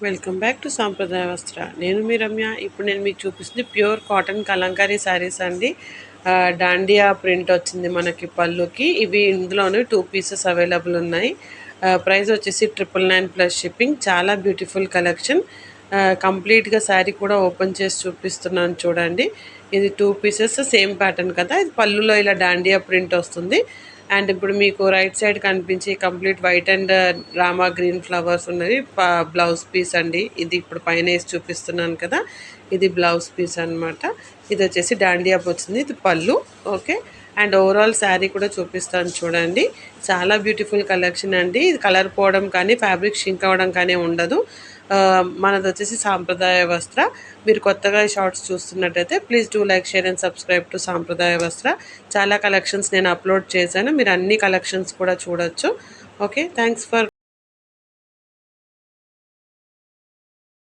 Welcome back to సాంప్రదాయ వస్త్ర. నేను మీ రమ్య. ఇప్పుడు నేను మీకు చూపిస్తుంది ప్యూర్ కాటన్ కలంకారీ శారీస్ అండి. డాండియా ప్రింట్ వచ్చింది మనకి పళ్ళుకి. ఇవి ఇందులోనే 2 పీసెస్ అవైలబుల్ ఉన్నాయి. ప్రైస్ వచ్చేసి 999 ప్లస్ షిప్పింగ్. చాలా బ్యూటిఫుల్ కలెక్షన్. కంప్లీట్గా శారీ కూడా ఓపెన్ చేసి చూపిస్తున్నాను చూడండి. ఇది 2 పీసెస్ సేమ్ ప్యాటర్న్ కదా. ఇది పళ్ళులో ఇలా డాండియా ప్రింట్ వస్తుంది. అండ్ ఇప్పుడు మీకు రైట్ సైడ్ కనిపించి complete white and Rama green flowers ఉన్నది బ్లౌజ్ పీస్ అండి. ఇది ఇప్పుడు పైన వేసి చూపిస్తున్నాను కదా, ఇది బ్లౌజ్ పీస్ అన్నమాట. ఇది వచ్చేసి డాండియా వచ్చింది, ఇది పళ్ళు. ఓకే. అండ్ ఓవరాల్ శారీ కూడా చూపిస్తాను చూడండి. చాలా బ్యూటిఫుల్ కలెక్షన్ అండి. ఇది కలర్ పోవడం కానీ ఫ్యాబ్రిక్ షింక్ అవ్వడం కానీ ఉండదు. మనది వచ్చేసి సాంప్రదాయ వస్త్ర. మీరు కొత్తగా షార్ట్స్ చూస్తున్నట్టయితే please do like, share and subscribe to సాంప్రదాయ వస్త్ర. చాలా కలెక్షన్స్ నేను అప్లోడ్ చేశాను, మీరు అన్ని కలెక్షన్స్ కూడా చూడొచ్చు. Okay, thanks for